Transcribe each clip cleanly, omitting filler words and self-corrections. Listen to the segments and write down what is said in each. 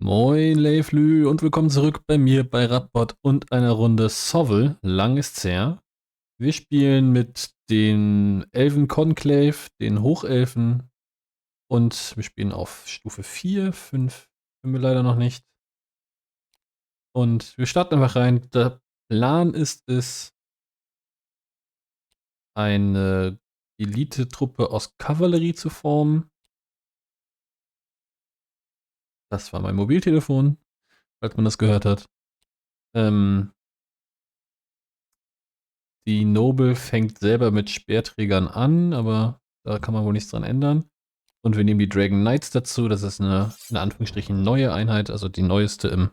Moin Leiflü und willkommen zurück bei mir bei Radbot und einer Runde Sovel. Lang ist's her. Wir spielen mit den Elfen Conclave, den Hochelfen und wir spielen auf Stufe 4, 5 können wir leider noch nicht. Und wir starten einfach rein. Der Plan ist es, eine Elite-Truppe aus Kavallerie zu formen. Das war mein Mobiltelefon, falls man das gehört hat. Die Noble fängt selber mit Speerträgern an, aber da kann man wohl nichts dran ändern. Und wir nehmen die Dragon Knights dazu. Das ist eine, in Anführungsstrichen, neue Einheit, also die neueste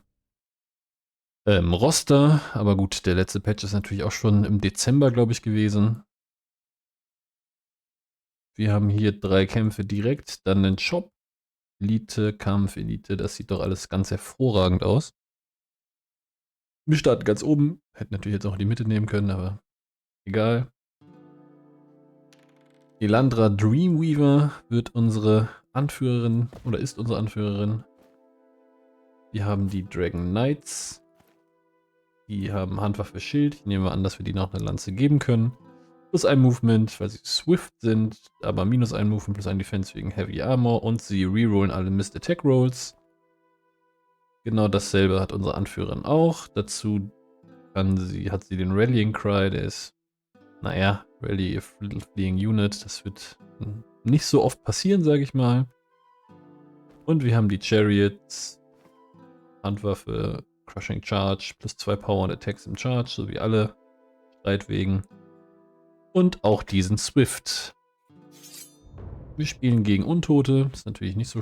im Roster. Aber gut, der letzte Patch ist natürlich auch schon im Dezember, glaube ich, gewesen. Wir haben hier 3 Kämpfe direkt, dann den Shop, Elite, Kampf, Elite. Das sieht doch alles ganz hervorragend aus. Wir starten ganz oben. Hätten natürlich jetzt auch die Mitte nehmen können, aber egal. Elandra Dreamweaver wird unsere Anführerin oder ist unsere Anführerin. Wir haben die Dragon Knights. Die haben Handwaffe Schild. Ich nehme an, dass wir die noch eine Lanze geben können. Plus ein Movement, weil sie Swift sind, aber minus ein Movement plus ein Defense wegen Heavy Armor und sie rerollen alle Missed Attack Rolls. Genau dasselbe hat unsere Anführerin auch. Dazu hat sie den Rallying Cry, der ist, naja, Rally if Little Fleeing Unit. Das wird nicht so oft passieren, sage ich mal. Und wir haben die Chariots, Handwaffe, Crushing Charge, plus 2 Power und Attacks im Charge, sowie alle Streitwegen. Und auch diesen Swift. Wir spielen gegen Untote, ist natürlich nicht so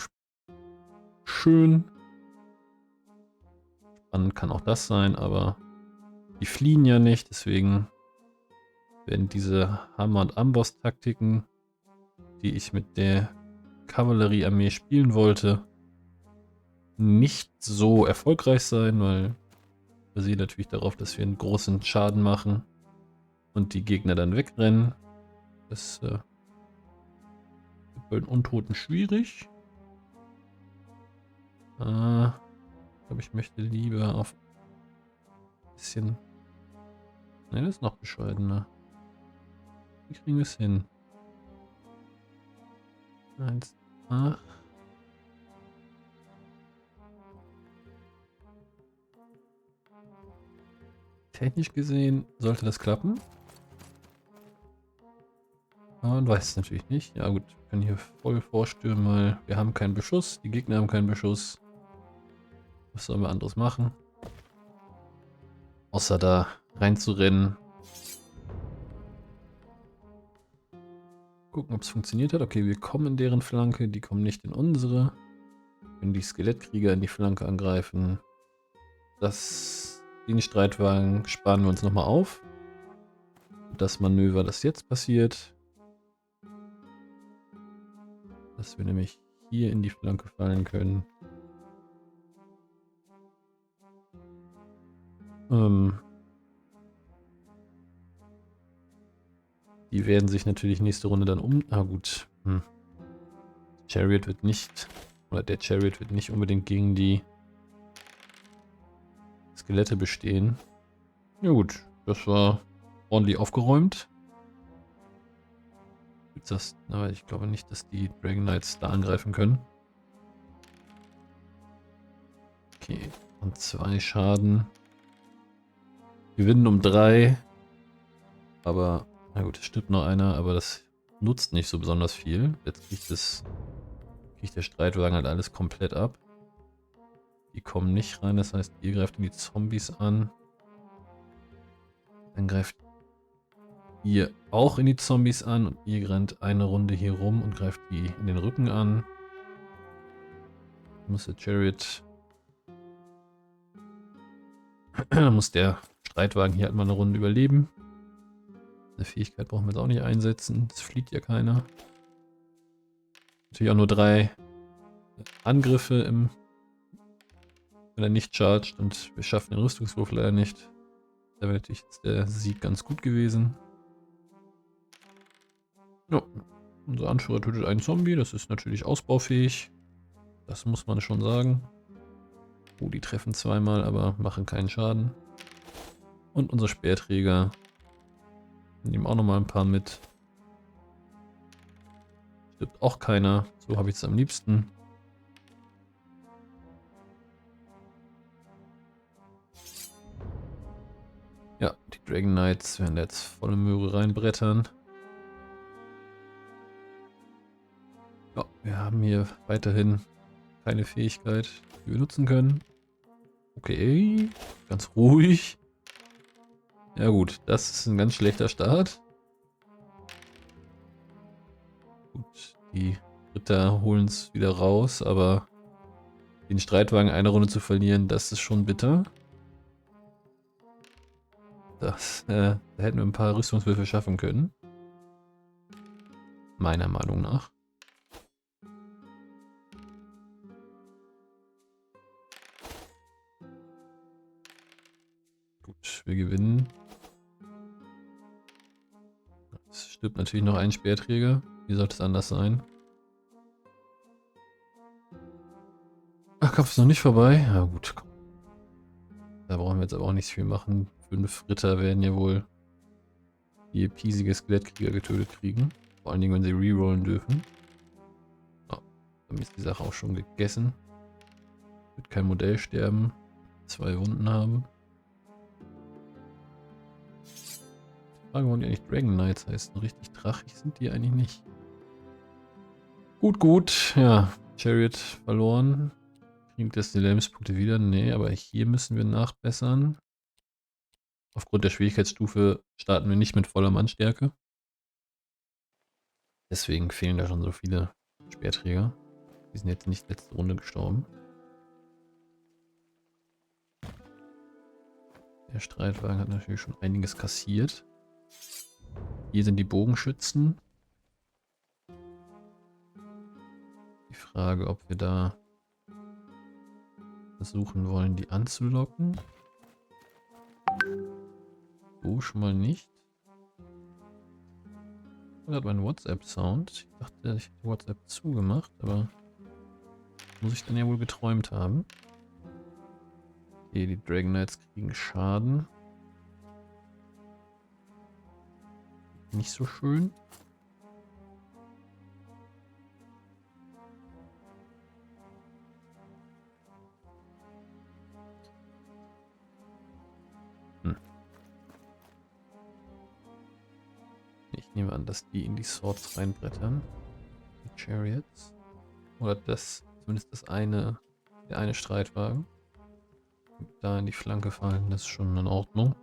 schön. Spannend kann auch das sein, aber die fliehen ja nicht, deswegen werden diese Hammer- und Amboss-Taktiken, die ich mit der Kavalleriearmee spielen wollte, nicht so erfolgreich sein, weil wir sehen natürlich darauf, dass wir einen großen Schaden machen und die Gegner dann wegrennen. Das wird bei den Untoten schwierig. Ich glaube, ich möchte lieber auf ein bisschen... Ne, das ist noch bescheidener. Wie kriegen wir es hin? 1, 8. Technisch gesehen sollte das klappen. Aber man weiß es natürlich nicht. Ja gut, wir können hier voll vorstürmen, weil wir haben keinen Beschuss. Die Gegner haben keinen Beschuss. Was sollen wir anderes machen? Außer da reinzurennen. Gucken, ob es funktioniert hat. Okay, wir kommen in deren Flanke. Die kommen nicht in unsere. Wir können die Skelettkrieger in die Flanke angreifen. Den Streitwagen sparen wir uns nochmal auf. Das Manöver, das jetzt passiert. Dass wir nämlich hier in die Flanke fallen können. Die werden sich natürlich nächste Runde dann Ah gut. Chariot wird nicht... Oder der Chariot wird nicht unbedingt gegen die Skelette bestehen. Ja gut, das war ordentlich aufgeräumt. Aber ich glaube nicht, dass die Dragon Knights da angreifen können. Okay, und 2 Schaden. Wir gewinnen um 3. Aber, na gut, es stirbt noch einer, aber das nutzt nicht so besonders viel. Jetzt kriegt der Streitwagen halt alles komplett ab. Die kommen nicht rein, das heißt, ihr greift in die Zombies an. Dann greift ihr auch in die Zombies an und ihr rennt eine Runde hier rum und greift die in den Rücken an. Muss der Chariot... muss der Streitwagen hier halt mal eine Runde überleben. Eine Fähigkeit brauchen wir jetzt auch nicht einsetzen. Es flieht ja keiner. Natürlich auch nur 3 Angriffe, wenn er nicht chargt, und wir schaffen den Rüstungswurf leider nicht. Da wäre natürlich jetzt der Sieg ganz gut gewesen. Ja, unser Anführer tötet einen Zombie. Das ist natürlich ausbaufähig. Das muss man schon sagen. Oh, die treffen zweimal, aber machen keinen Schaden. Und unsere Speerträger nehmen auch nochmal ein paar mit. Stirbt auch keiner. So habe ich es am liebsten. Ja, die Dragon Knights werden jetzt volle Möhre reinbrettern. Ja, wir haben hier weiterhin keine Fähigkeit, die wir nutzen können. Okay, ganz ruhig. Ja gut, das ist ein ganz schlechter Start. Gut, die Ritter holen es wieder raus, aber den Streitwagen eine Runde zu verlieren, das ist schon bitter. Da hätten wir ein paar Rüstungswürfe schaffen können. Meiner Meinung nach. Gut, wir gewinnen. Es stirbt natürlich noch ein Speerträger. Wie sollte es anders sein? Ach, Kampf ist noch nicht vorbei. Ja gut, komm. Da brauchen wir jetzt aber auch nicht viel machen. 5 Ritter werden ja wohl die piesige Skelettkrieger getötet kriegen. Vor allen Dingen, wenn sie rerollen dürfen. Oh, dann ist die Sache auch schon gegessen. Wird kein Modell sterben. 2 Wunden haben. Die Frage, warum die eigentlich Dragon Knights heißen. Richtig drachig sind die eigentlich nicht. Gut, gut. Ja, Chariot verloren. Kriegt das die Lebenspunkte wieder? Nee, aber hier müssen wir nachbessern. Aufgrund der Schwierigkeitsstufe starten wir nicht mit voller Mannstärke. Deswegen fehlen da schon so viele Speerträger. Die sind jetzt nicht letzte Runde gestorben. Der Streitwagen hat natürlich schon einiges kassiert. Hier sind die Bogenschützen. Die Frage, ob wir da versuchen wollen, die anzulocken. So schon mal nicht. Ich habe meinen WhatsApp-Sound. Ich dachte, ich hätte WhatsApp zugemacht, aber muss ich dann ja wohl geträumt haben. Okay, die Dragon Knights kriegen Schaden. Nicht so schön. Ich nehme an, dass die in die Swords reinbrettern. Die Chariots. Oder das, zumindest der eine Streitwagen. Da in die Flanke fallen, das ist schon in Ordnung.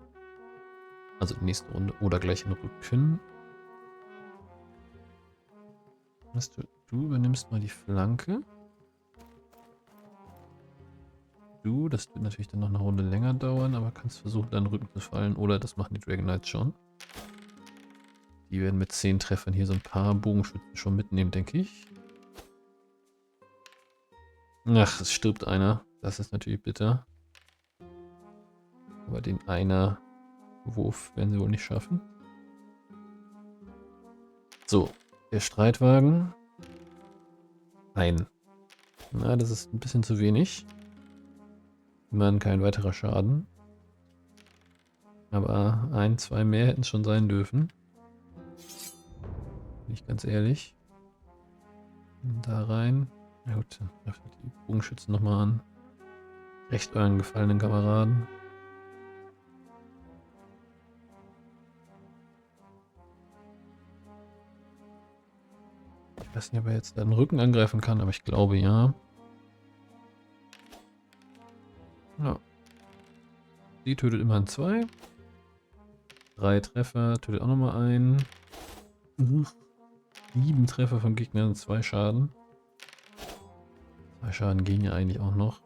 Also die nächste Runde oder gleich in Rücken. Du übernimmst mal die Flanke. Das wird natürlich dann noch eine Runde länger dauern, aber kannst versuchen, deinen Rücken zu fallen. Oder das machen die Dragon Knights schon. Die werden mit 10 Treffern hier so ein paar Bogenschützen schon mitnehmen, denke ich. Ach, es stirbt einer. Das ist natürlich bitter. Aber den einer Wurf werden sie wohl nicht schaffen. So, der Streitwagen. Ein. Na, das ist ein bisschen zu wenig. Immerhin kein weiterer Schaden. Aber 1, 2 mehr hätten es schon sein dürfen. Bin ich ganz ehrlich. Da rein. Na gut, dann greift die Bogenschützen nochmal an. Recht euren gefallenen Kameraden. Ich weiß nicht, ob er jetzt den Rücken angreifen kann, aber ich glaube ja. Ja. Die tötet immerhin 2. 3 Treffer, tötet auch nochmal einen. 7 Treffer vom Gegner und 2 Schaden. 2 Schaden gehen ja eigentlich auch noch.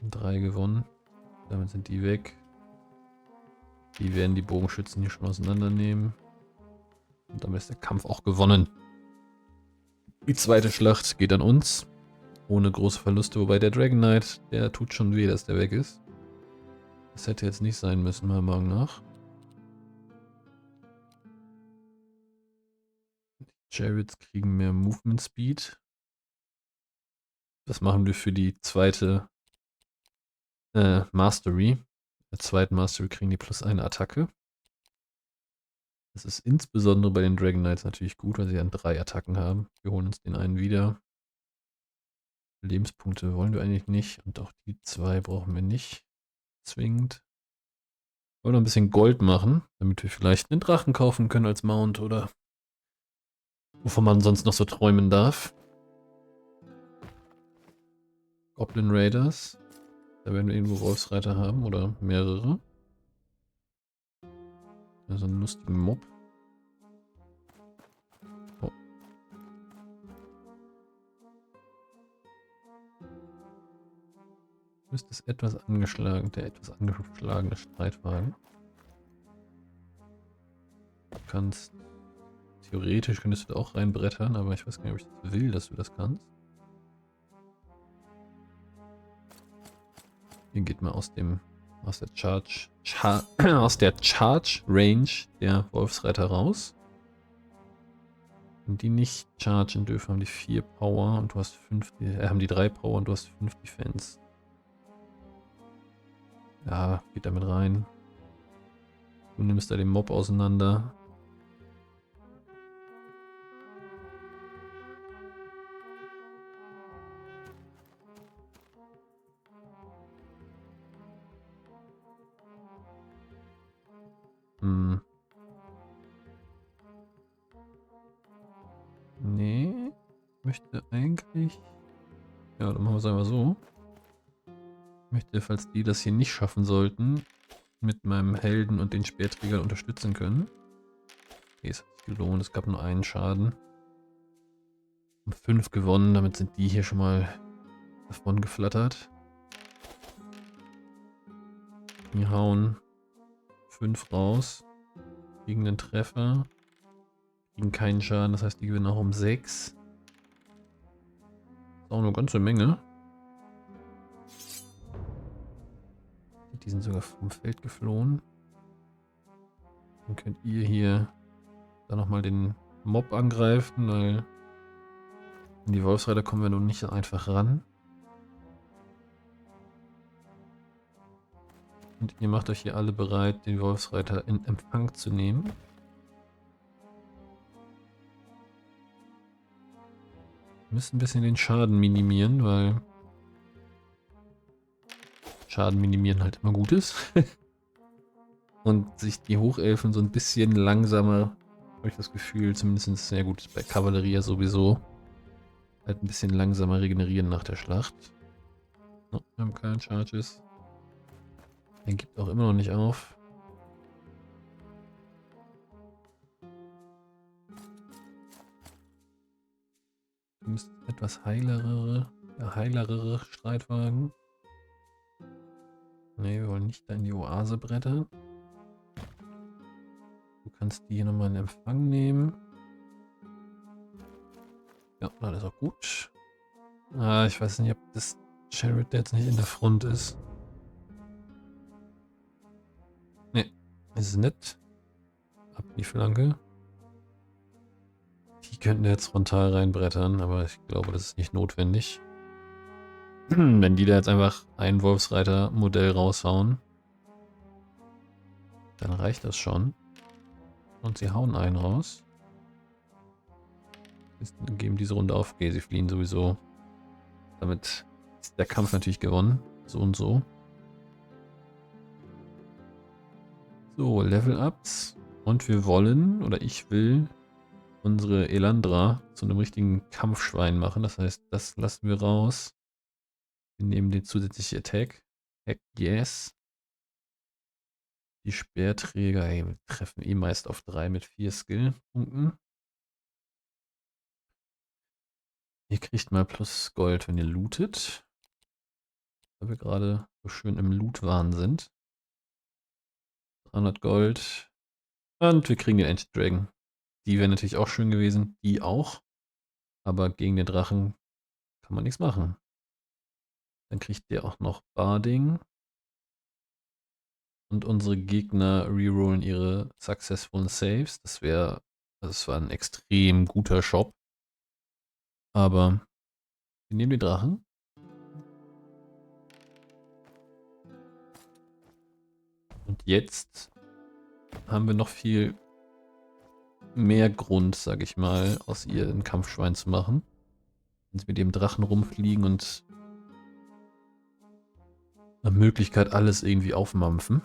Und 3 gewonnen. Damit sind die weg. Die werden die Bogenschützen hier schon auseinandernehmen. Und damit ist der Kampf auch gewonnen. Die zweite Schlacht geht an uns. Ohne große Verluste. Wobei der Dragon Knight, der tut schon weh, dass der weg ist. Das hätte jetzt nicht sein müssen, meiner Meinung nach. Die Chariots kriegen mehr Movement Speed. Das machen wir für die zweite Mastery. In der zweiten Mastery kriegen die plus eine Attacke. Das ist insbesondere bei den Dragon Knights natürlich gut, weil sie dann 3 Attacken haben. Wir holen uns den einen wieder. Lebenspunkte wollen wir eigentlich nicht. Und auch die 2 brauchen wir nicht zwingend. Wir wollen noch ein bisschen Gold machen, damit wir vielleicht einen Drachen kaufen können als Mount oder wovon man sonst noch so träumen darf. Goblin Raiders. Da werden wir irgendwo Wolfsreiter haben oder mehrere. Also einen lustigen Mob. Oh. Müsste es etwas angeschlagen, der etwas angeschlagene Streitwagen. Du kannst, theoretisch könntest du da auch reinbrettern, aber ich weiß gar nicht, ob ich das will, dass du das kannst. Hier geht mal aus der Charge Range der Wolfsreiter raus. Wenn die nicht chargen dürfen, haben die 4 Power und du hast 5, haben die 3 Power und du hast 5 Defense. Ja, geht damit rein. Du nimmst da den Mob auseinander. Hm. Nee. Ich möchte eigentlich... Ja, dann machen wir es einfach so. Ich möchte, falls die das hier nicht schaffen sollten, mit meinem Helden und den Speerträgern unterstützen können. Okay, es hat sich gelohnt. Es gab nur einen Schaden. 5 gewonnen, damit sind die hier schon mal davon geflattert. Die hauen 5 raus. Kriegen einen Treffer. Kriegen keinen Schaden, das heißt, die gewinnen auch um 6. Ist auch eine ganze Menge. Die sind sogar vom Feld geflohen. Dann könnt ihr hier dann nochmal den Mob angreifen, weil in die Wolfsreiter kommen wir nun nicht einfach ran. Und ihr macht euch hier alle bereit, den Wolfsreiter in Empfang zu nehmen. Wir müssen ein bisschen den Schaden minimieren, weil Schaden minimieren halt immer gut ist. Und sich die Hochelfen so ein bisschen langsamer, habe ich das Gefühl, zumindest sehr gut bei Kavallerie ja sowieso, halt ein bisschen langsamer regenerieren nach der Schlacht. Oh, wir haben keine Charges. Er gibt auch immer noch nicht auf. Du müsst etwas heilerere Streitwagen. Ne, wir wollen nicht da in die Oase brettern. Du kannst die hier nochmal in Empfang nehmen. Ja, dann ist auch gut. Ah, ich weiß nicht, ob das Chariot jetzt nicht in der Front ist. Ne, ist es nicht. Ab die Flanke. Die könnten jetzt frontal reinbrettern, aber ich glaube, das ist nicht notwendig. Wenn die da jetzt einfach ein Wolfsreiter-Modell raushauen, dann reicht das schon. Und sie hauen einen raus. Geben diese Runde auf. Okay, sie fliehen sowieso. Damit ist der Kampf natürlich gewonnen. So und so. So, Level-Ups. Und wir wollen, oder ich will, unsere Elandra zu einem richtigen Kampfschwein machen. Das heißt, das lassen wir raus. Wir nehmen den zusätzlichen Attack. Heck yes. Die Speerträger, hey, wir treffen eh meist auf 3 mit 4 Skill-Punkten. Ihr kriegt mal plus Gold, wenn ihr lootet. Weil wir gerade so schön im Loot-Wahn sind. 300 Gold. Und wir kriegen den Ancient Dragon. Die wäre natürlich auch schön gewesen. Die auch. Aber gegen den Drachen kann man nichts machen. Dann kriegt der auch noch Barding. Und unsere Gegner rerollen ihre successful Saves. Das war ein extrem guter Shop. Aber wir nehmen den Drachen. jetzt haben wir noch viel mehr Grund, sag ich mal, aus ihr ein Kampfschwein zu machen. Wenn sie mit dem Drachen rumfliegen und nach Möglichkeit alles irgendwie aufmampfen.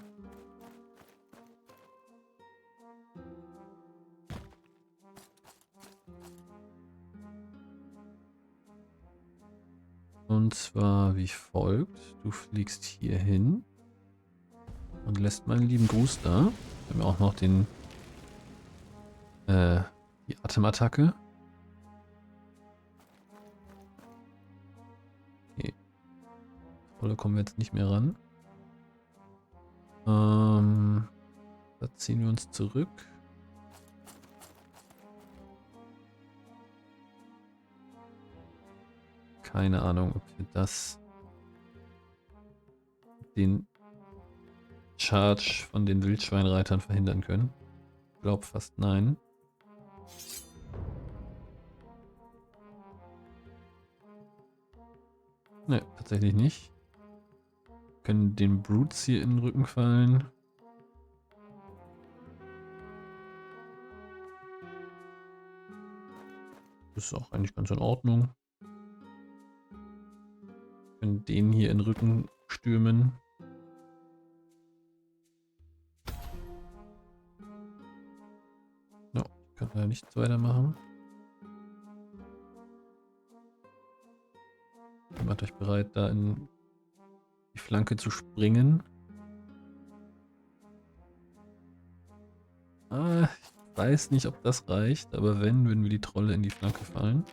Und zwar wie folgt. Du fliegst hier hin und lässt meinen lieben Gruß da. Wir haben auch noch den die Atemattacke. Okay. Trolle kommen wir jetzt nicht mehr ran. Da ziehen wir uns zurück. Keine Ahnung, ob wir den Charge von den Wildschweinreitern verhindern können. Ich glaube fast nein. Ne, tatsächlich nicht. Wir können den Brutes hier in den Rücken fallen. Das ist auch eigentlich ganz in Ordnung. Wir können den hier in den Rücken stürmen. Ja, können wir nichts weitermachen. Macht euch bereit, da in die Flanke zu springen. Ich weiß nicht, ob das reicht, aber wenn, würden wir die Trolle in die Flanke fallen.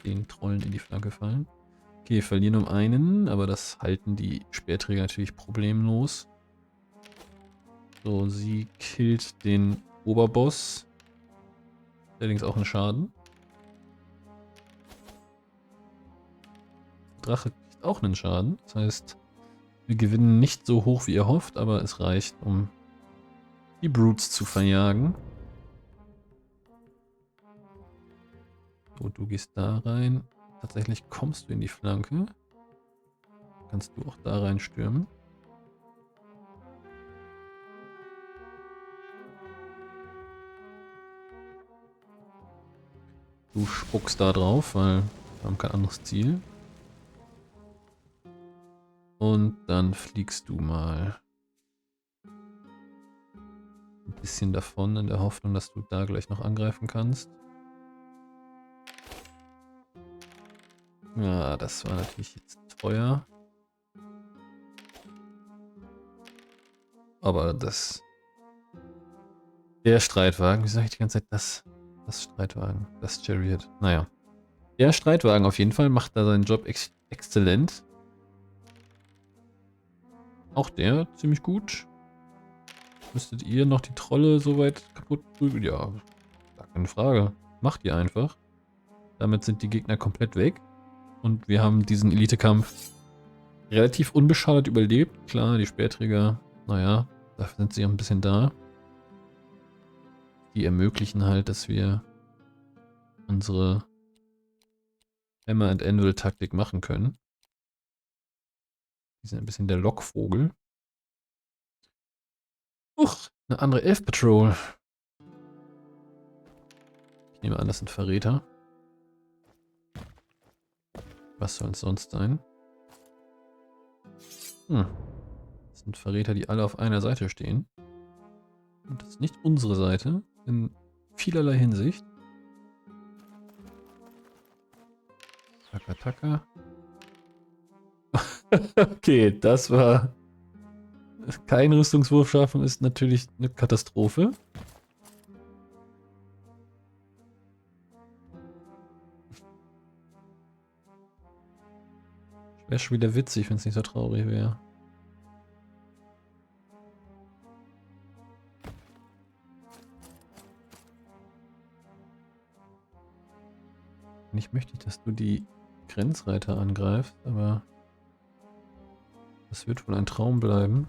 Den Trollen in die Flanke fallen. Okay, wir verlieren um einen, aber das halten die Speerträger natürlich problemlos. So, sie killt den Oberboss. Allerdings auch einen Schaden. Der Drache kriegt auch einen Schaden. Das heißt, wir gewinnen nicht so hoch, wie ihr hofft, aber es reicht, um die Brutes zu verjagen. So, du gehst da rein. Tatsächlich kommst du in die Flanke. Kannst du auch da rein stürmen. Du spuckst da drauf, weil wir haben kein anderes Ziel. Und dann fliegst du mal ein bisschen davon, in der Hoffnung, dass du da gleich noch angreifen kannst. Ja, das war natürlich jetzt teuer. Aber der Streitwagen, wie sage ich die ganze Zeit, das Streitwagen, das Chariot. Naja. Der Streitwagen auf jeden Fall macht da seinen Job exzellent. Auch der ziemlich gut. Müsstet ihr noch die Trolle soweit kaputt prügeln? Ja, gar keine Frage. Macht ihr einfach. Damit sind die Gegner komplett weg. Und wir haben diesen Elite-Kampf relativ unbeschadet überlebt. Klar, die Speerträger, naja, dafür sind sie ein bisschen da. Die ermöglichen halt, dass wir unsere Hammer and Anvil Taktik machen können. Die sind ein bisschen der Lockvogel. Uch, eine andere Elf Patrol. Ich nehme an, das sind Verräter. Was soll es sonst sein? Das sind Verräter, die alle auf einer Seite stehen. Und das ist nicht unsere Seite. In vielerlei Hinsicht. Taka taka. Okay, das war... Kein Rüstungswurf schaffen ist natürlich eine Katastrophe. Wäre schon wieder witzig, wenn es nicht so traurig wäre. Nicht möchte ich, dass du die Grenzreiter angreifst, aber das wird wohl ein Traum bleiben.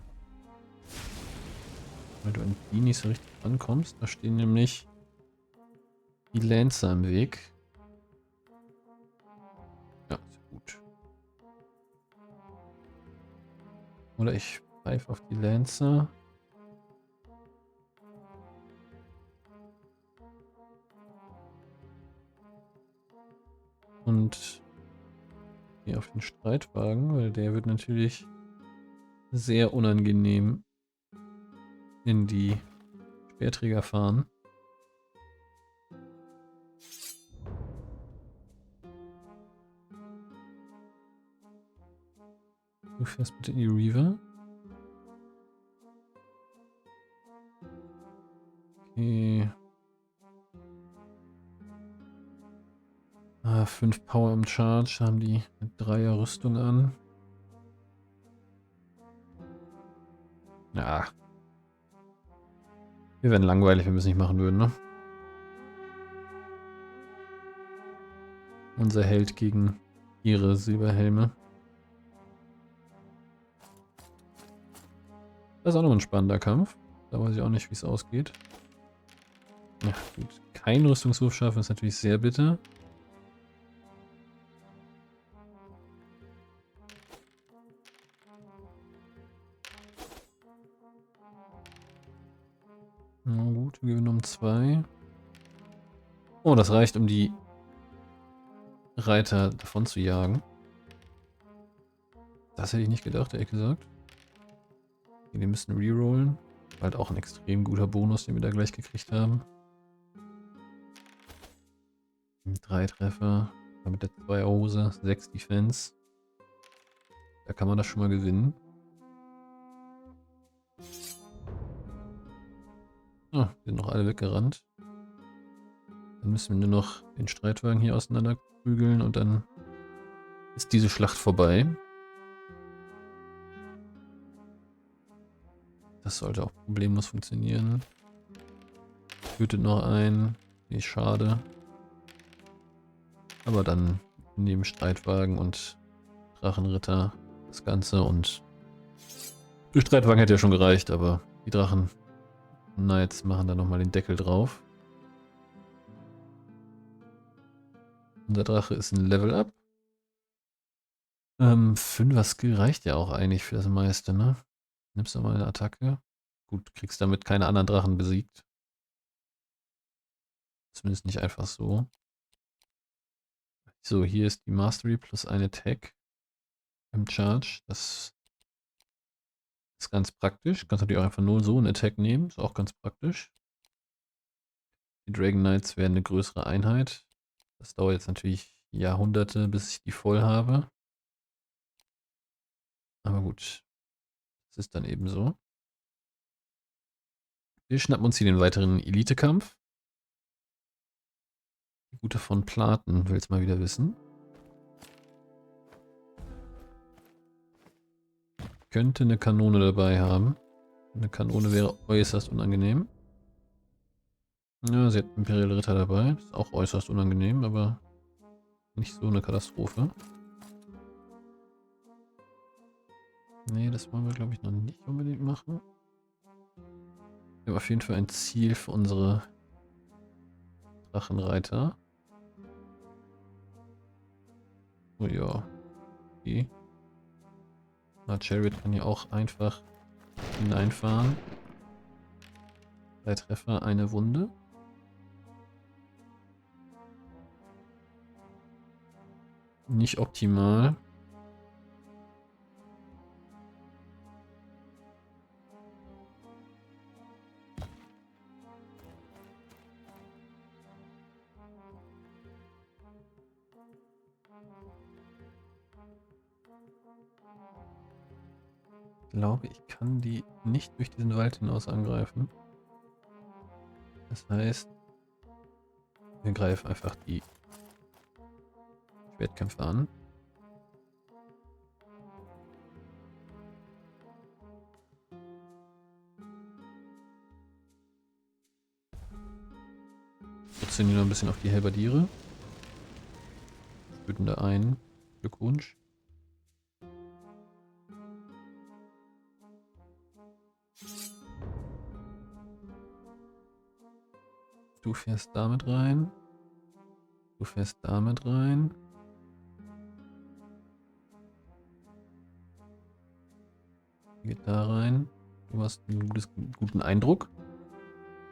Weil du an die nicht so richtig rankommst. Da stehen nämlich die Lancer im Weg. Ja, ist gut. Oder ich pfeife auf die Lancer. Und hier auf den Streitwagen, weil der wird natürlich sehr unangenehm in die Speerträger fahren. Du fährst bitte in die Reaver. Okay. 5 Power im Charge, haben die eine 3er Rüstung an. Ja. Wir werden langweilig, wenn wir es nicht machen würden, ne? Unser Held gegen ihre Silberhelme. Das ist auch noch ein spannender Kampf. Da weiß ich auch nicht, wie es ausgeht. Ja, gut. Kein Rüstungswurf schaffen ist natürlich sehr bitter. Na gut, wir gewinnen um 2. Oh, das reicht, um die Reiter davon zu jagen. Das hätte ich nicht gedacht, ehrlich gesagt. Die müssen rerollen. Halt auch ein extrem guter Bonus, den wir da gleich gekriegt haben. 3 Treffer. Mit der 2er Hose, 6 Defense. Da kann man das schon mal gewinnen. Ah, die sind noch alle weggerannt. Dann müssen wir nur noch den Streitwagen hier auseinander prügeln und dann ist diese Schlacht vorbei. Das sollte auch problemlos funktionieren. Tötet noch einen. Nee, schade. Aber dann neben Streitwagen und Drachenritter das Ganze und der Streitwagen hätte ja schon gereicht, aber die Drachen Knights machen da nochmal den Deckel drauf. Unser Drache ist ein Level Up. 5er Skill reicht ja auch eigentlich für das meiste, ne? Nimmst du mal eine Attacke. Gut, kriegst damit keine anderen Drachen besiegt. Zumindest nicht einfach so. So, hier ist die Mastery plus ein Attack im Charge. Das ist ganz praktisch. Kannst natürlich auch einfach nur so einen Attack nehmen. Ist auch ganz praktisch. Die Dragon Knights werden eine größere Einheit. Das dauert jetzt natürlich Jahrhunderte, bis ich die voll habe. Aber gut. Das ist dann eben so. Wir schnappen uns hier den weiteren Elite-Kampf. Die Gute von Platen will es mal wieder wissen. Könnte eine Kanone dabei haben. Eine Kanone wäre äußerst unangenehm. Ja, sie hat Imperiale Ritter dabei. Ist auch äußerst unangenehm, aber nicht so eine Katastrophe. Nee, das wollen wir, glaube ich, noch nicht unbedingt machen. Wir haben auf jeden Fall ein Ziel für unsere Drachenreiter. Oh ja. Okay. Na, Chariot kann hier auch einfach hineinfahren. 3 Treffer, eine Wunde. Nicht optimal. Ich glaube, ich kann die nicht durch diesen Wald hinaus angreifen. Das heißt, wir greifen einfach die Schwertkämpfer an. Putzen die noch ein bisschen auf die Halberdiere. Töten da ein. Glückwunsch. Du fährst damit rein. Du fährst damit rein. Geht da rein. Du hast einen guten Eindruck.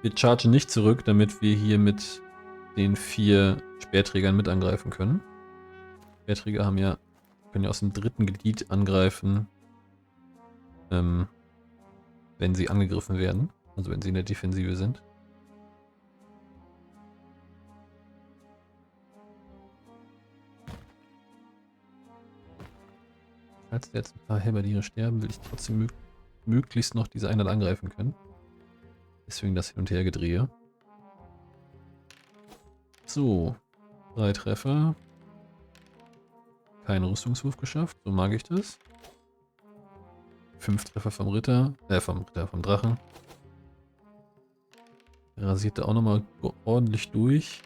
Wir chargen nicht zurück, damit wir hier mit den 4 Speerträgern mit angreifen können. Speerträger haben ja, können ja aus dem dritten Gebiet angreifen, wenn sie angegriffen werden. Also wenn sie in der Defensive sind. Falls jetzt ein paar Halberdiere sterben, will ich trotzdem möglichst noch diese Einheit angreifen können. Deswegen das Hin- und Hergedrehe. So, 3 Treffer. Keinen Rüstungswurf geschafft, so mag ich das. 5 Treffer vom Ritter, vom Drachen. Rasiert auch nochmal ordentlich durch.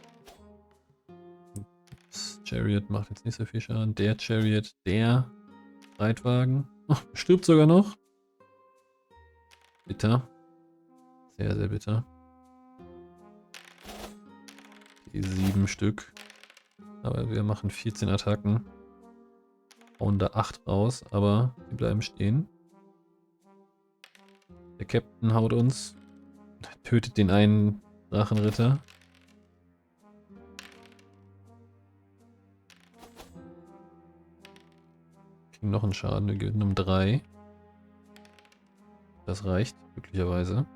Das Chariot macht jetzt nicht so viel Schaden. Der Chariot, der Streitwagen. Oh, stirbt sogar noch. Bitter. Sehr, sehr bitter. Die 7 Stück. Aber wir machen 14 Attacken. Hauen da 8 raus, aber die bleiben stehen. Der Captain haut uns. Tötet den einen Drachenritter. Kriegen noch einen Schaden. Wir gewinnen um 3. Das reicht, glücklicherweise.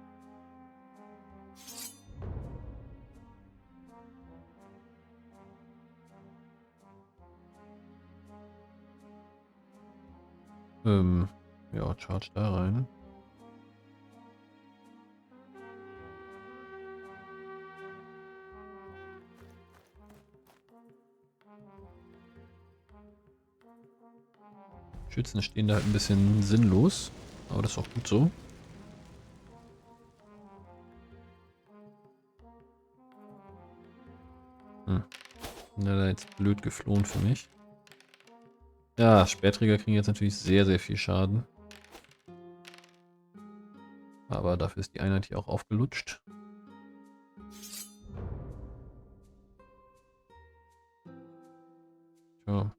Ja, charge da rein. Schützen stehen da halt ein bisschen sinnlos, aber das ist auch gut so. Na, jetzt blöd geflohen für mich. Ja, Speerträger kriegen jetzt natürlich sehr, sehr viel Schaden. Aber dafür ist die Einheit hier auch aufgelutscht. Tja.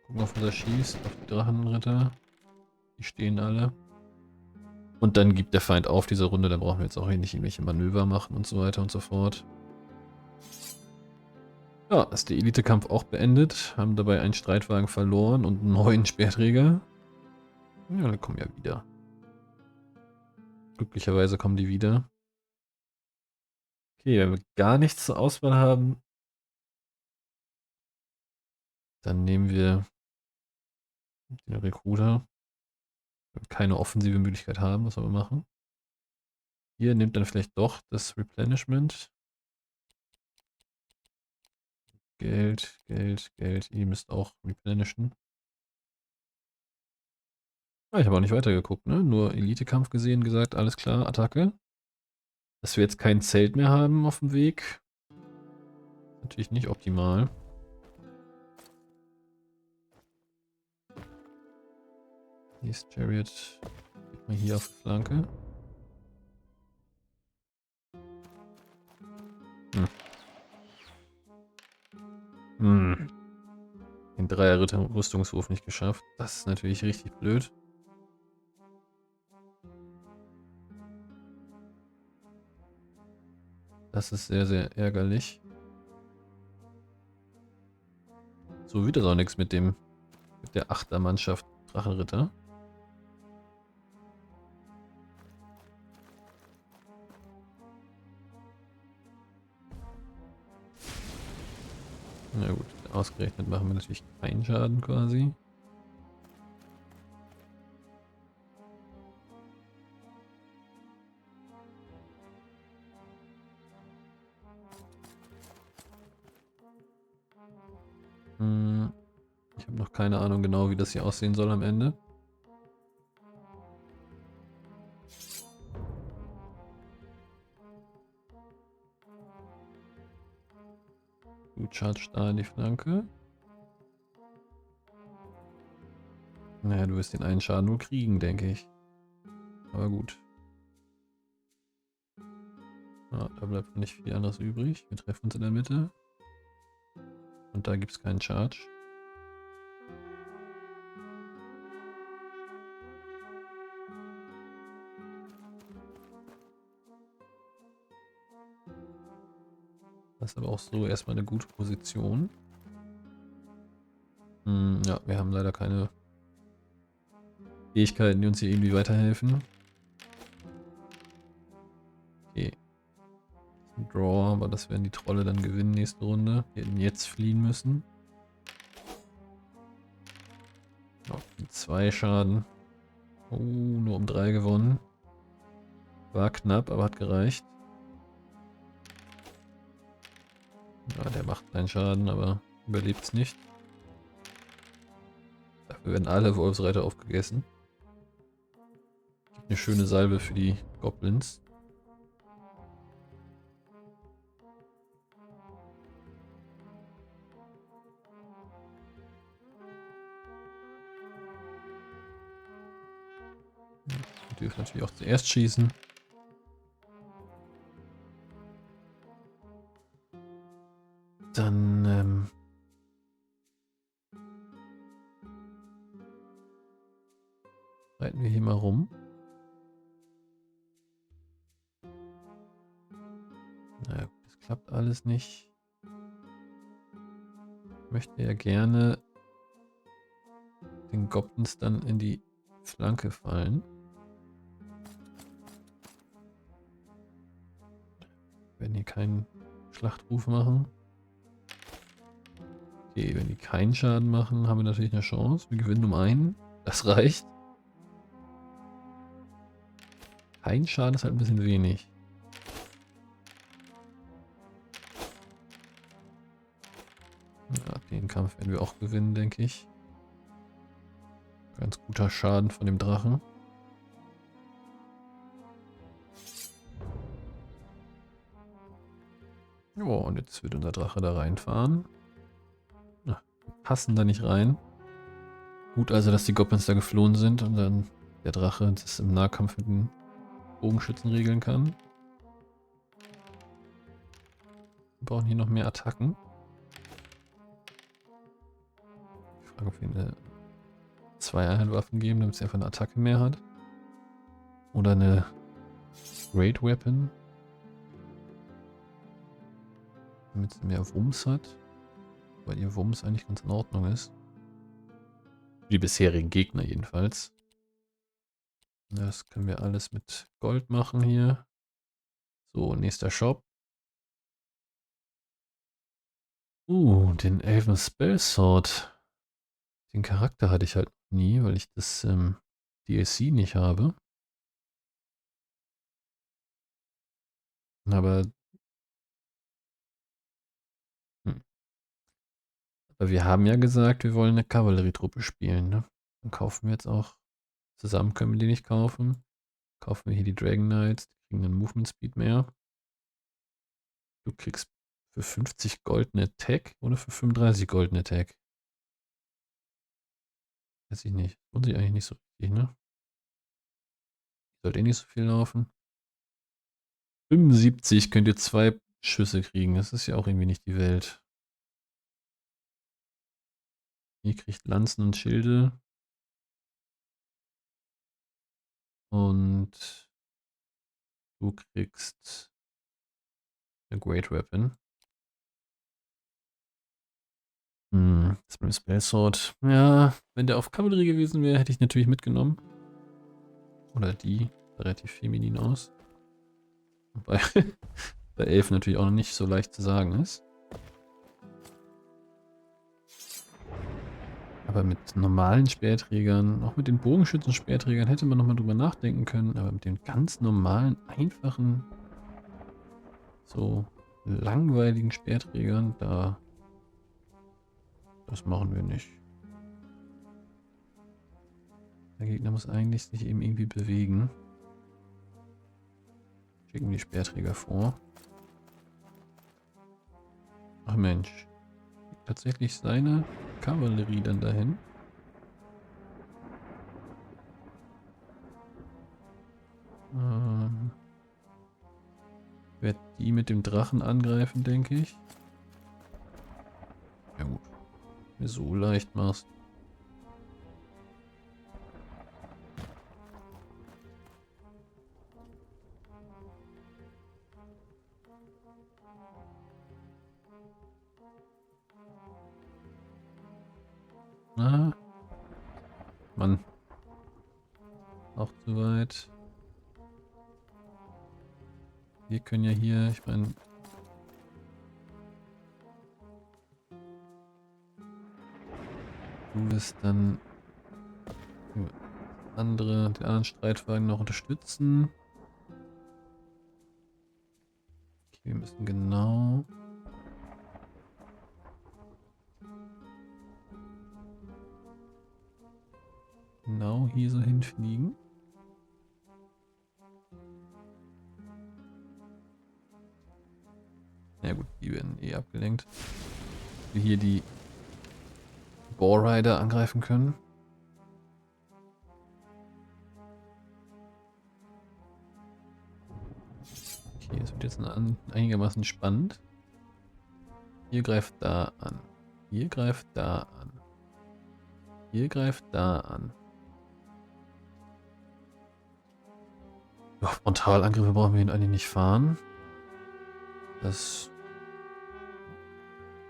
Gucken, ob er schießt auf die Drachenritter. Die stehen alle. Und dann gibt der Feind auf diese Runde. Dann brauchen wir jetzt auch nicht irgendwelche Manöver machen und so weiter und so fort. Ja, ist der Elite-Kampf auch beendet. Haben dabei einen Streitwagen verloren und 9 Speerträger. Ja, die kommen ja wieder. Glücklicherweise kommen die wieder. Okay, wenn wir gar nichts zur Auswahl haben, dann nehmen wir den Recruiter. Wenn wir keine offensive Möglichkeit haben, was sollen wir machen? Hier nimmt dann vielleicht doch das Replenishment. Geld, Geld, Geld. Ihr müsst auch replenishen. Ah, ich habe auch nicht weitergeguckt, ne? Nur Elite-Kampf gesehen, gesagt, alles klar, Attacke. Dass wir jetzt kein Zelt mehr haben auf dem Weg. Natürlich nicht optimal. Hier ist Chariot. Geht mal hier auf die Flanke. Den Dreier-Rüstungswurf nicht geschafft. Das ist natürlich richtig blöd. Das ist sehr, sehr ärgerlich. So wird das auch nichts mit der 8er Mannschaft Drachenritter. Na gut, ausgerechnet machen wir natürlich keinen Schaden quasi. Ich habe noch keine Ahnung genau, wie das hier aussehen soll am Ende. Gut, charge da in die Flanke. Naja, du wirst den einen Schaden wohl kriegen, denke ich. Aber gut. Ja, da bleibt nicht viel anderes übrig. Wir treffen uns in der Mitte. Und da gibt es keinen Charge. Das ist aber auch so erstmal eine gute Position. Ja, wir haben leider keine Fähigkeiten, die uns hier irgendwie weiterhelfen. Okay. Ein Draw, aber das werden die Trolle dann gewinnen nächste Runde. Wir hätten jetzt fliehen müssen. Noch 2 Schaden. Oh, nur um 3 gewonnen. War knapp, aber hat gereicht. Ja, der macht keinen Schaden, aber überlebt es nicht. Dafür werden alle Wolfsreiter aufgegessen. Gibt eine schöne Salbe für die Goblins. Wir dürfen natürlich auch zuerst schießen. Dann reiten wir hier mal rum. Naja, das klappt alles nicht. Ich möchte ja gerne den Goblins dann in die Flanke fallen. Wir werden hier keinen Schlachtruf machen. Okay, wenn die keinen Schaden machen, haben wir natürlich eine Chance. Wir gewinnen um 1. Das reicht. Kein Schaden ist halt ein bisschen wenig. Ja, den Kampf werden wir auch gewinnen, denke ich. Ganz guter Schaden von dem Drachen. Ja, und jetzt wird unser Drache da reinfahren. Na, wir passen da nicht rein. Gut also, dass die Goblins da geflohen sind und dann der Drache das im Nahkampf mit den Bogenschützen regeln kann. Wir brauchen hier noch mehr Attacken. Ich frage, ob wir eine 2-Einheit-Waffen geben, damit sie einfach eine Attacke mehr hat. Oder eine Great Weapon. Damit sie mehr Wumms hat. Weil ihr Wumms eigentlich ganz in Ordnung ist. Für die bisherigen Gegner jedenfalls. Das können wir alles mit Gold machen hier. So, nächster Shop. Den Elven Spellsword. Den Charakter hatte ich halt nie, weil ich das DLC nicht habe. Aber, hm. Aber wir haben ja gesagt, wir wollen eine Kavallerietruppe spielen. Ne? Dann kaufen wir jetzt auch. Zusammen können wir die nicht kaufen. Kaufen wir hier die Dragon Knights. Die kriegen einen Movement Speed mehr. Du kriegst für 50 Gold eine Attack oder für 35 Gold eine Attack. Weiß ich nicht. Lohnt sich eigentlich nicht so richtig, ne? Sollte eh nicht so viel laufen. 75 könnt ihr 2 Schüsse kriegen. Das ist ja auch irgendwie nicht die Welt. Ihr kriegt Lanzen und Schilde. Und du kriegst eine Great Weapon. Das mit dem Spellsword. Ja, wenn der auf Kavallerie gewesen wäre, hätte ich natürlich mitgenommen. Oder die. Relativ feminin aus. Wobei bei Elfen natürlich auch noch nicht so leicht zu sagen ist. Aber mit normalen Speerträgern, auch mit den Bogenschützen-Speerträgern hätte man nochmal drüber nachdenken können. Aber mit den ganz normalen, einfachen, so langweiligen Speerträgern, das machen wir nicht. Der Gegner muss eigentlich sich eben irgendwie bewegen. Schicken die Speerträger vor. Ach Mensch. Tatsächlich seine Kavallerie dann dahin. Werde die mit dem Drachen angreifen, denke ich. Ja gut. Wenn du so leicht machst. Ah. Mann. Auch zu weit. Wir können ja hier, ich meine... Du wirst dann den anderen Streitwagen noch unterstützen. Okay, wir müssen genau hier so hinfliegen. Ja gut, die werden eh abgelenkt. Wir hier die Boar-Rider angreifen können. Okay, das wird jetzt einigermaßen spannend. Hier greift da an. Hier greift da an. Hier greift da an. Ja, Frontalangriffe brauchen wir ihn eigentlich nicht fahren. Das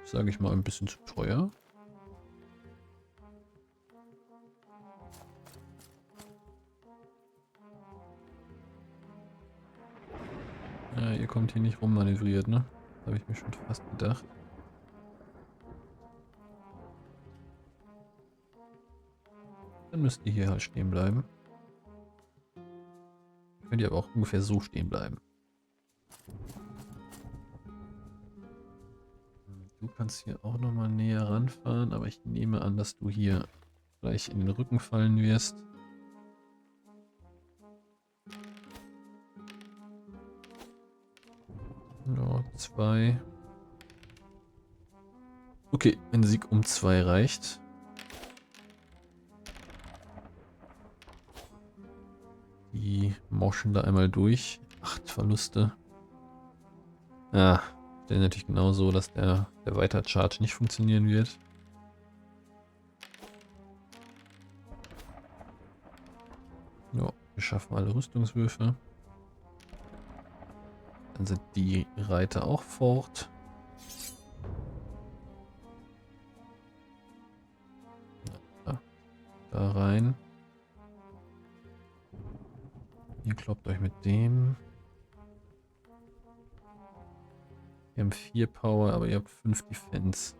sage ich mal ein bisschen zu teuer. Ja, ihr kommt hier nicht rummanövriert, ne? Habe ich mir schon fast gedacht. Dann müsst ihr hier halt stehen bleiben. Könnt ihr aber auch ungefähr so stehen bleiben. Du kannst hier auch nochmal näher ranfahren, aber ich nehme an, dass du hier gleich in den Rücken fallen wirst. Ja, 2. Okay, ein Sieg um 2 reicht. Die moschen da einmal durch. 8 Verluste. Ja, der ist natürlich genau so, dass der Weiter-Charge nicht funktionieren wird. Ja, wir schaffen alle Rüstungswürfe. Dann sind die Reiter auch fort. Ja, da rein. Ihr kloppt euch mit dem. Wir haben 4 Power, aber ihr habt 5 Defense.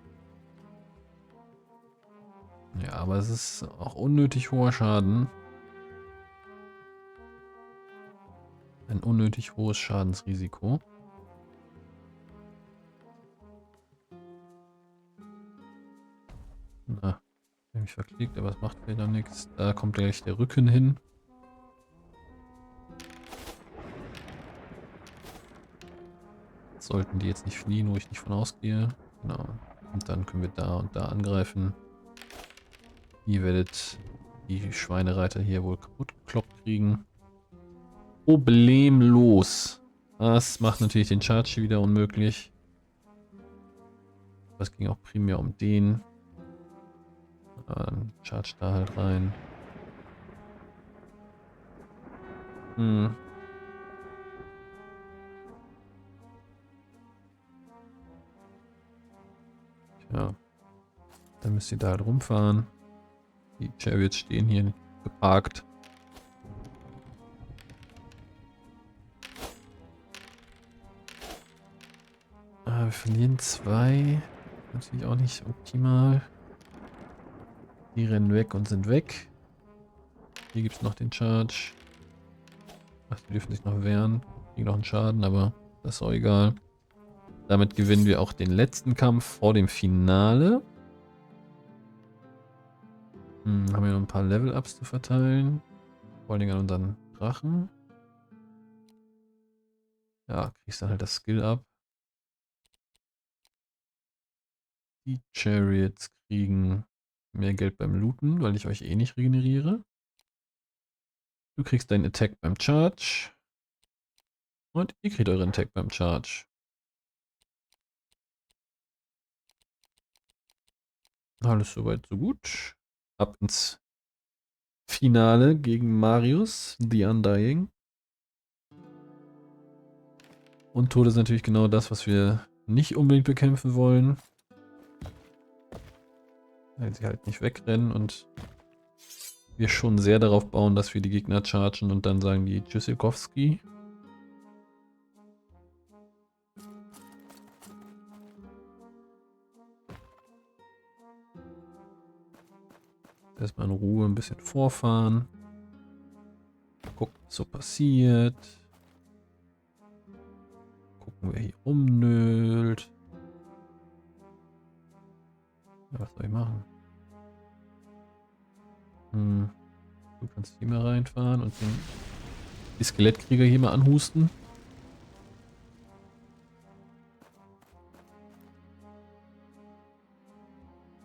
Ja, aber es ist auch unnötig hoher Schaden. Ein unnötig hohes Schadensrisiko. Na, ich habe mich verklickt, aber es macht wieder nichts. Da kommt gleich der Rücken hin. Sollten die jetzt nicht fliehen, wo ich nicht von ausgehe. Genau. Und dann können wir da und da angreifen. Ihr werdet die Schweinereiter hier wohl kaputt gekloppt kriegen. Problemlos. Das macht natürlich den Charge hier wieder unmöglich. Aber es ging auch primär um den. Dann charge da halt rein. Hm. Tja. Dann müsst ihr da halt rumfahren. Die Chariots stehen hier geparkt. Wir verlieren 2. Natürlich auch nicht optimal. Die rennen weg und sind weg. Hier gibt es noch den Charge. Ach, die dürfen sich noch wehren. Kriegen noch einen Schaden, aber das ist auch egal. Damit gewinnen wir auch den letzten Kampf vor dem Finale. Haben wir noch ein paar Level-Ups zu verteilen. Vor allen Dingen an unseren Drachen. Ja, kriegst dann halt das Skill-Up. Die Chariots kriegen mehr Geld beim Looten, weil ich euch eh nicht regeneriere. Du kriegst deinen Attack beim Charge. Und ihr kriegt euren Attack beim Charge. Alles soweit so gut. Ab ins Finale gegen Marius, The Undying. Und Tod ist natürlich genau das, was wir nicht unbedingt bekämpfen wollen. Weil sie halt nicht wegrennen und wir schon sehr darauf bauen, dass wir die Gegner chargen und dann sagen die Tschüssikowski. Erstmal in Ruhe ein bisschen vorfahren. Gucken, was so passiert. Gucken, wer hier rumnölt. Ja, was soll ich machen? Du kannst hier mal reinfahren und die Skelettkrieger hier mal anhusten.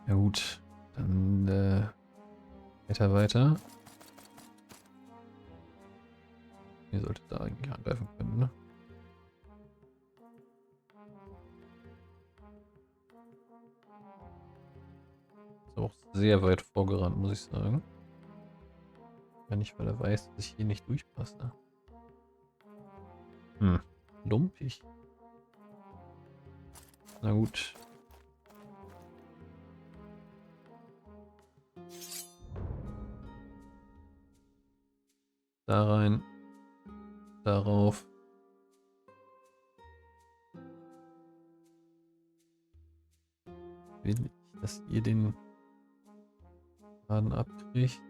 Ja gut, dann weiter. Ihr solltet da eigentlich angreifen können, ne? Ist auch sehr weit vorgerannt, muss ich sagen. Ja, nicht, weil er weiß, dass ich hier nicht durchpasse. Lumpig. Na gut. Da rein. Darauf. Will ich, dass ihr den Schaden abkriegt.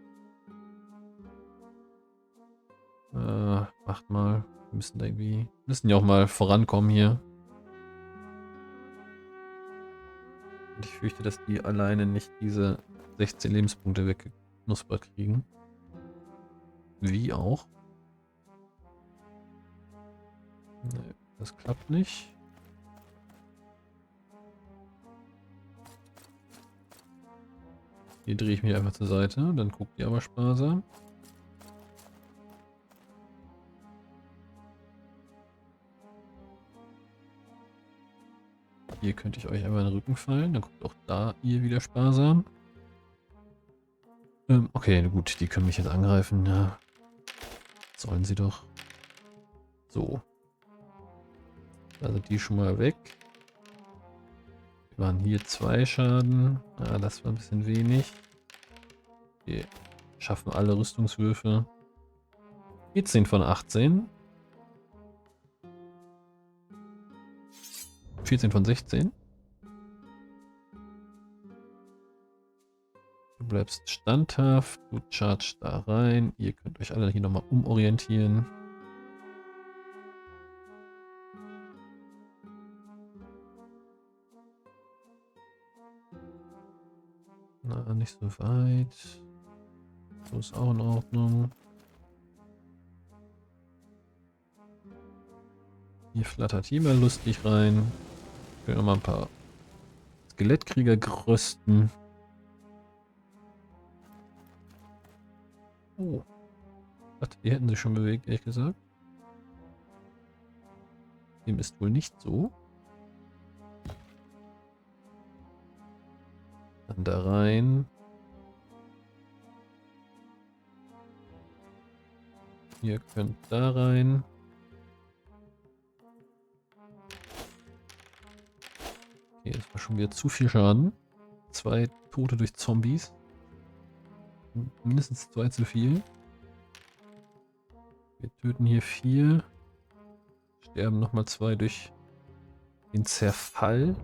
Macht mal. Wir müssen da irgendwie. Müssen ja auch mal vorankommen hier. Und ich fürchte, dass die alleine nicht diese 16 Lebenspunkte weggeknuspert kriegen. Wie auch. Nee, das klappt nicht. Hier drehe ich mich einfach zur Seite, dann guckt ihr aber sparsam. Hier könnte ich euch einfach in den Rücken fallen, dann guckt auch da ihr wieder sparsam. Okay, gut, die können mich jetzt angreifen, ja. Sollen sie doch. So. Also die schon mal weg. Wir waren hier 2 Schaden. Ah, das war ein bisschen wenig. Wir schaffen alle Rüstungswürfe. 14 von 18. 14 von 16. Du bleibst standhaft. Du chargst da rein. Ihr könnt euch alle hier nochmal umorientieren. Na, nicht so weit. So ist auch in Ordnung. Hier flattert hier mal lustig rein. Ich will nochmal ein paar Skelettkrieger rösten. Oh. Die hätten sich schon bewegt, ehrlich gesagt. Dem ist wohl nicht so. Dann da rein. Ihr könnt da rein. Okay, das war schon wieder zu viel Schaden. 2 Tote durch Zombies. Mindestens 2 zu viel. Wir töten hier 4. Sterben nochmal 2 durch den Zerfall.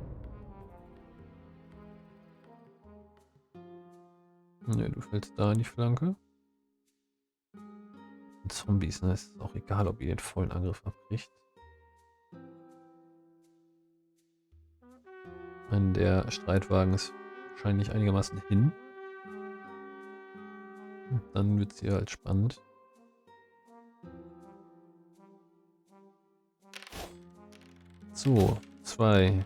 Ne, du fällst da in die Flanke. Und Zombies, ne? Ist auch egal, ob ihr den vollen Angriff abkriegt. Der Streitwagen ist wahrscheinlich einigermaßen hin. Und dann wird es hier halt spannend. So, 2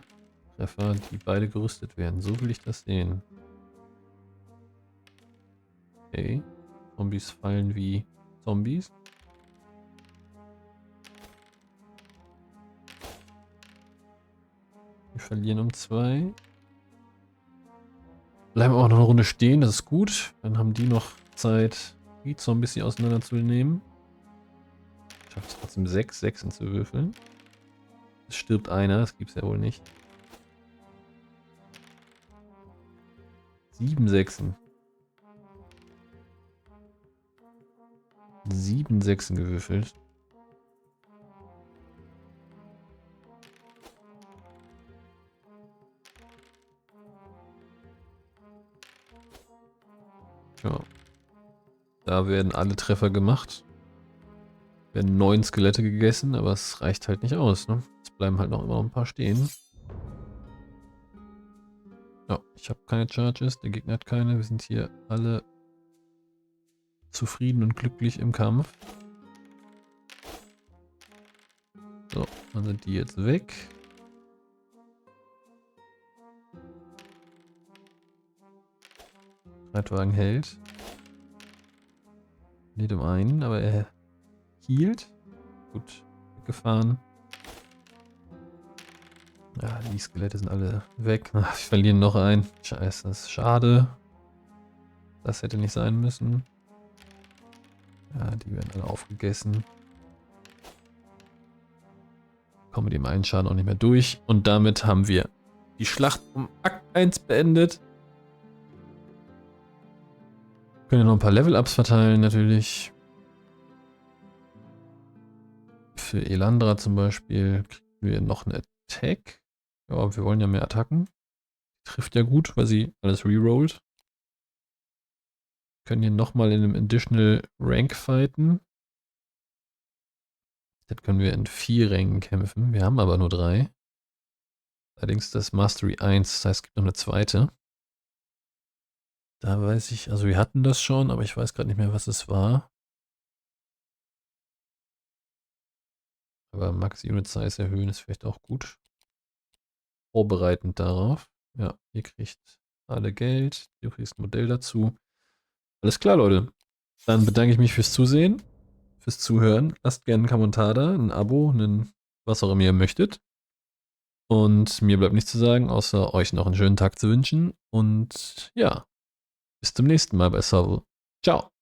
Treffer, die beide gerüstet werden. So will ich das sehen. Okay. Zombies fallen wie Zombies. Wir verlieren um 2. Bleiben auch noch eine Runde stehen, das ist gut. Dann haben die noch Zeit, die Zombies hier auseinanderzunehmen. Schafft es trotzdem 6 Sechsen zu würfeln. Es stirbt einer, das gibt es ja wohl nicht. 7 Sechsen. 7 Sechsen gewürfelt. Ja. Da werden alle Treffer gemacht. Werden 9 Skelette gegessen, aber es reicht halt nicht aus, ne? Es bleiben halt noch immer ein paar stehen. Ja, ich habe keine Charges, der Gegner hat keine. Wir sind hier alle zufrieden und glücklich im Kampf. So, dann sind die jetzt weg. Reitwagen hält. Lädt um einen, aber er hielt. Gut, weggefahren. Ja, die Skelette sind alle weg. Ach, wir verlieren noch einen. Scheiße, das ist schade. Das hätte nicht sein müssen. Ja, die werden alle aufgegessen. Kommen mit dem einen Schaden auch nicht mehr durch. Und damit haben wir die Schlacht um Akt 1 beendet. Können ja noch ein paar Level-Ups verteilen natürlich. Für Elandra zum Beispiel kriegen wir noch eine Attack. Ja, wir wollen ja mehr Attacken. Trifft ja gut, weil sie alles rerollt. Können hier nochmal in einem Additional Rank fighten. Dann können wir in 4 Rängen kämpfen. Wir haben aber nur 3. Allerdings das Mastery 1, das heißt es gibt noch eine zweite. Da weiß ich, also wir hatten das schon, aber ich weiß gerade nicht mehr, was es war. Aber Max Unit Size erhöhen ist vielleicht auch gut. Vorbereitend darauf. Ja, ihr kriegt alle Geld, du kriegst ein Modell dazu. Alles klar, Leute. Dann bedanke ich mich fürs Zusehen, fürs Zuhören. Lasst gerne einen Kommentar da, ein Abo, was auch immer ihr möchtet. Und mir bleibt nichts zu sagen, außer euch noch einen schönen Tag zu wünschen. Und ja, bis zum nächsten Mal bei Sovel. Ciao.